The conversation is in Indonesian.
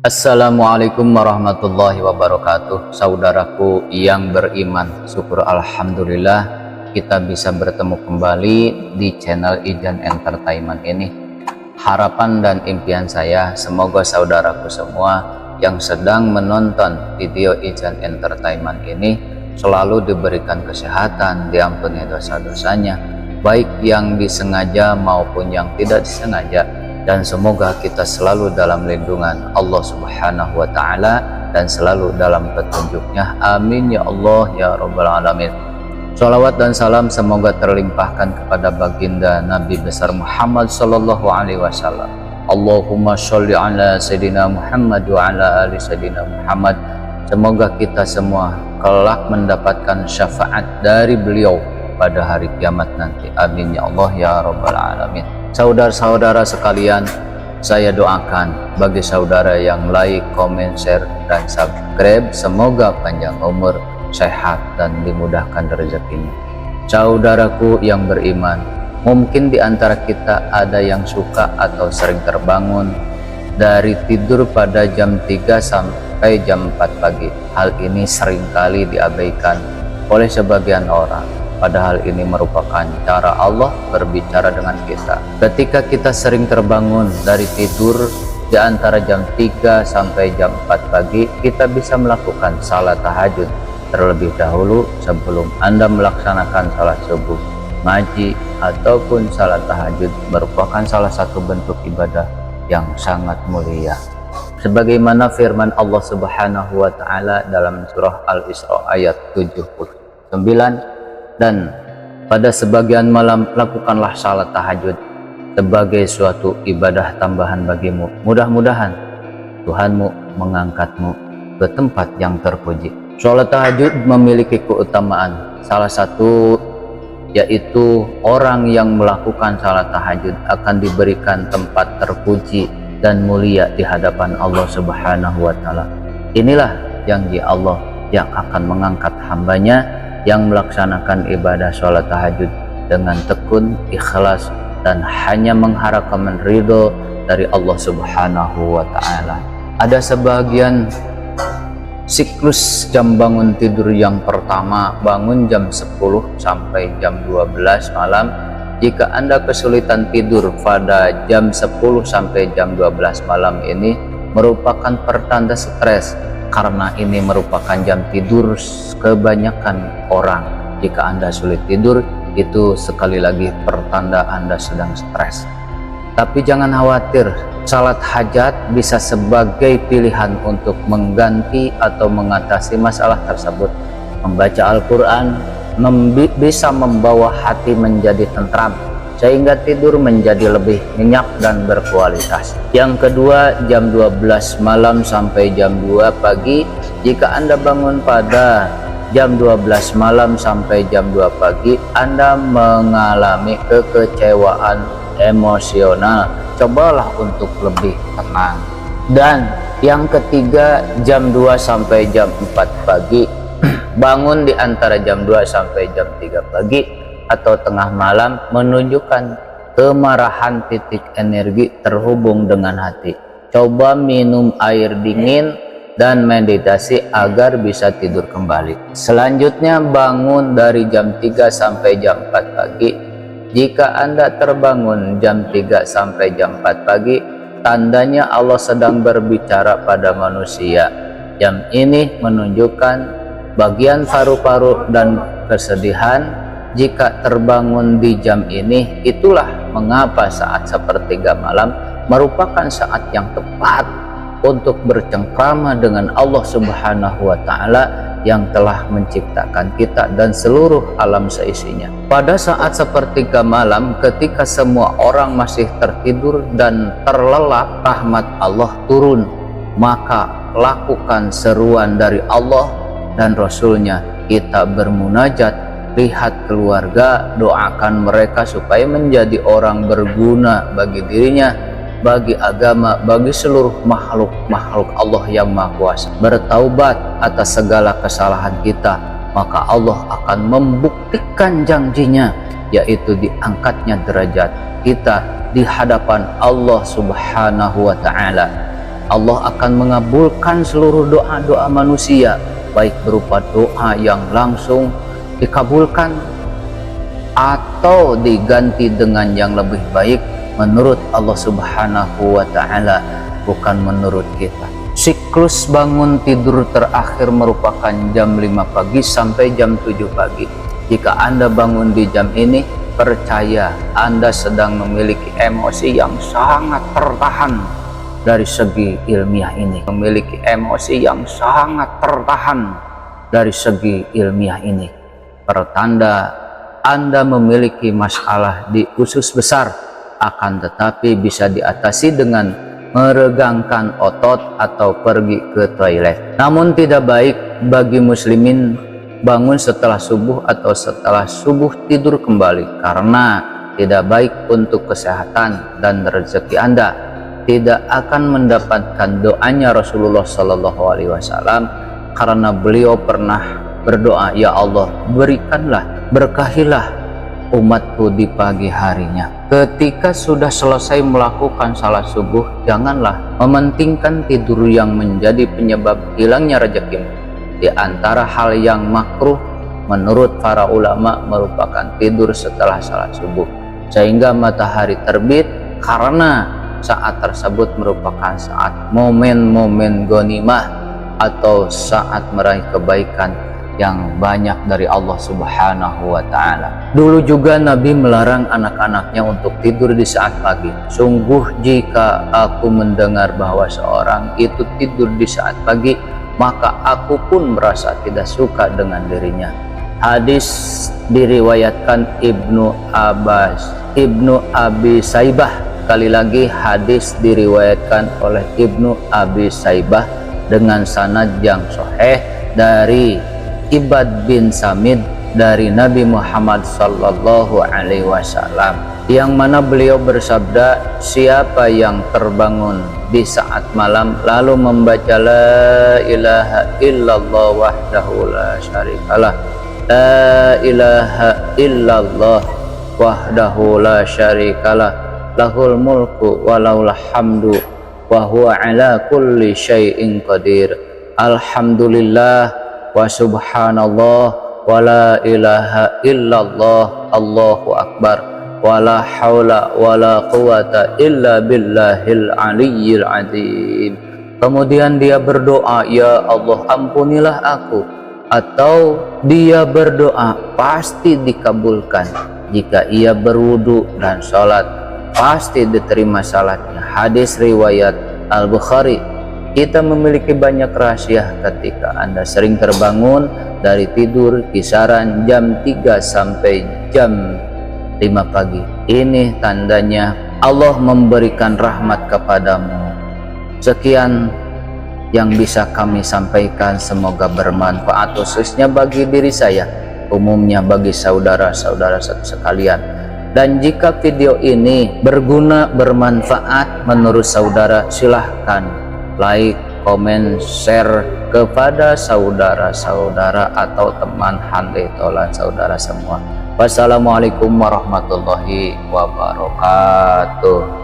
Assalamualaikum warahmatullahi wabarakatuh. Saudaraku yang beriman, syukur alhamdulillah kita bisa bertemu kembali di channel Ijan Entertainment ini. Harapan dan impian saya semoga saudaraku semua yang sedang menonton video Ijan Entertainment ini selalu diberikan kesehatan, diampuni dosa-dosanya, baik yang disengaja maupun yang tidak disengaja, dan semoga kita selalu dalam lindungan Allah Subhanahu wa Ta'ala dan selalu dalam petunjuknya. Amin ya Allah ya Rabbal Alamin. Shalawat dan salam semoga terlimpahkan kepada baginda Nabi besar Muhammad sallallahu alaihi wasallam. Allahumma sholli ala Sayyidina Muhammad wa ala ali Sayyidina Muhammad. Semoga kita semua kelak mendapatkan syafaat dari beliau pada hari kiamat nanti. Amin ya Allah ya Rabbal Alamin. Saudara-saudara sekalian, saya doakan bagi saudara yang like, komen, share, dan subscribe, semoga panjang umur, sehat, dan dimudahkan rezekinya. Saudaraku yang beriman, mungkin di antara kita ada yang suka atau sering terbangun dari tidur pada jam 3 sampai jam 4 pagi. Hal ini seringkali diabaikan oleh sebagian orang. Padahal ini merupakan cara Allah berbicara dengan kita. Ketika kita sering terbangun dari tidur di antara jam 3 sampai jam 4 pagi, kita bisa melakukan salat tahajud terlebih dahulu sebelum Anda melaksanakan salat subuh. Ngaji ataupun salat tahajud merupakan salah satu bentuk ibadah yang sangat mulia. Sebagaimana firman Allah Subhanahu wa Ta'ala dalam surah Al-Isra ayat 79, dan pada sebagian malam lakukanlah salat tahajud sebagai suatu ibadah tambahan bagimu. Mudah-mudahan Tuhanmu mengangkatmu ke tempat yang terpuji. Salat tahajud memiliki keutamaan. Salah satu yaitu orang yang melakukan salat tahajud akan diberikan tempat terpuji dan mulia di hadapan Allah Subhanahu wa Ta'ala. Inilah janji Allah yang akan mengangkat hambanya yang melaksanakan ibadah sholat tahajud dengan tekun, ikhlas, dan hanya mengharapkan ridho dari Allah Subhanahu wa Ta'ala. Ada sebagian siklus jam bangun tidur yang pertama, bangun jam 10 sampai jam 12 malam. Jika Anda kesulitan tidur pada jam 10 sampai jam 12 malam ini merupakan pertanda stres, karena ini merupakan jam tidur kebanyakan orang. Jika Anda sulit tidur, itu sekali lagi pertanda Anda sedang stres. Tapi jangan khawatir, salat hajat bisa sebagai pilihan untuk mengganti atau mengatasi masalah tersebut. Membaca Al-Quran bisa membawa hati menjadi tentram, sehingga tidur menjadi lebih nyenyak dan berkualitas. Yang kedua, jam 12 malam sampai jam 2 pagi. Jika Anda bangun pada jam 12 malam sampai jam 2 pagi, Anda mengalami kekecewaan emosional. Cobalah untuk lebih tenang. Dan yang ketiga, jam 2 sampai jam 4 pagi. Bangun di antara jam 2 sampai jam 3 pagi atau tengah malam menunjukkan kemarahan, titik energi terhubung dengan hati. Coba minum air dingin dan meditasi agar bisa tidur kembali. Selanjutnya, bangun dari jam 3 sampai jam 4 pagi. Jika Anda terbangun jam 3 sampai jam 4 pagi, tandanya Allah sedang berbicara pada manusia. Jam ini menunjukkan bagian paru-paru dan kesedihan. Jika terbangun di jam ini, itulah mengapa saat sepertiga malam merupakan saat yang tepat untuk bercengkrama dengan Allah Subhanahu wa Ta'ala yang telah menciptakan kita dan seluruh alam seisinya. Pada saat sepertiga malam, ketika semua orang masih tertidur dan terlelap, rahmat Allah turun, maka lakukan seruan dari Allah dan Rasulnya. Kita bermunajat, lihat keluarga, doakan mereka supaya menjadi orang berguna bagi dirinya, bagi agama, bagi seluruh makhluk Allah yang Maha Kuasa. Bertaubat atas segala kesalahan kita, maka Allah akan membuktikan janjinya, yaitu diangkatnya derajat kita di hadapan Allah Subhanahu wa Ta'ala. Allah akan mengabulkan seluruh doa-doa manusia, baik berupa doa yang langsung dikabulkan atau diganti dengan yang lebih baik menurut Allah Subhanahu wa Ta'ala, bukan menurut kita. Siklus bangun tidur terakhir merupakan jam 5 pagi sampai jam 7 pagi. Jika Anda bangun di jam ini, percaya Anda sedang memiliki emosi yang sangat tertahan dari segi ilmiah ini. Memiliki emosi yang sangat tertahan dari segi ilmiah ini. Pertanda Anda memiliki masalah di usus besar, akan tetapi bisa diatasi dengan meregangkan otot atau pergi ke toilet. Namun tidak baik bagi muslimin bangun setelah subuh atau setelah subuh tidur kembali, karena tidak baik untuk kesehatan dan rezeki Anda. Tidak akan mendapatkan doanya Rasulullah SAW, karena beliau pernah berdoa, ya Allah, berikanlah, berkahilah umatku di pagi harinya. Ketika sudah selesai melakukan salat subuh, janganlah mementingkan tidur yang menjadi penyebab hilangnya rezekimu. Di antara hal yang makruh menurut para ulama merupakan tidur setelah salat subuh sehingga matahari terbit, karena saat tersebut merupakan saat momen-momen ghanimah atau saat meraih kebaikan yang banyak dari Allah Subhanahu wa Ta'ala. Dulu juga Nabi melarang anak-anaknya untuk tidur di saat pagi. Sungguh jika aku mendengar bahwa seorang itu tidur di saat pagi, maka aku pun merasa tidak suka dengan dirinya. Hadis diriwayatkan Ibnu Abi Saibah. Sekali lagi, hadis diriwayatkan oleh Ibnu Abi Saibah dengan sanad yang sahih dari Ibad bin Samit dari Nabi Muhammad sallallahu alaihi wasallam, yang mana beliau bersabda, siapa yang terbangun di saat malam lalu membaca la ilaha illallah wahdahu la syarikalah, la ilaha illallah wahdahu la syarikalah, lahul mulku walahul hamdu wa huwa ala kulli syai'in qadir, alhamdulillah wa subhanallah wa la ilaha illallah, Allahu akbar, wa la hawla wa la quwata illa billahil aliyyil azim. Kemudian dia berdoa, ya Allah, ampunilah aku, atau dia berdoa pasti dikabulkan. Jika ia berwudu dan sholat, pasti diterima salatnya. Hadis riwayat Al-Bukhari. Kita memiliki banyak rahasia ketika Anda sering terbangun dari tidur kisaran jam 3 sampai jam 5 pagi. Ini tandanya Allah memberikan rahmat kepadamu. Sekian yang bisa kami sampaikan, semoga bermanfaat khususnya bagi diri saya, umumnya bagi saudara-saudara sekalian. Dan jika video ini berguna, bermanfaat menurut saudara, silahkan like, komen, share kepada saudara-saudara atau teman handai tolan saudara semua. Wassalamualaikum warahmatullahi wabarakatuh.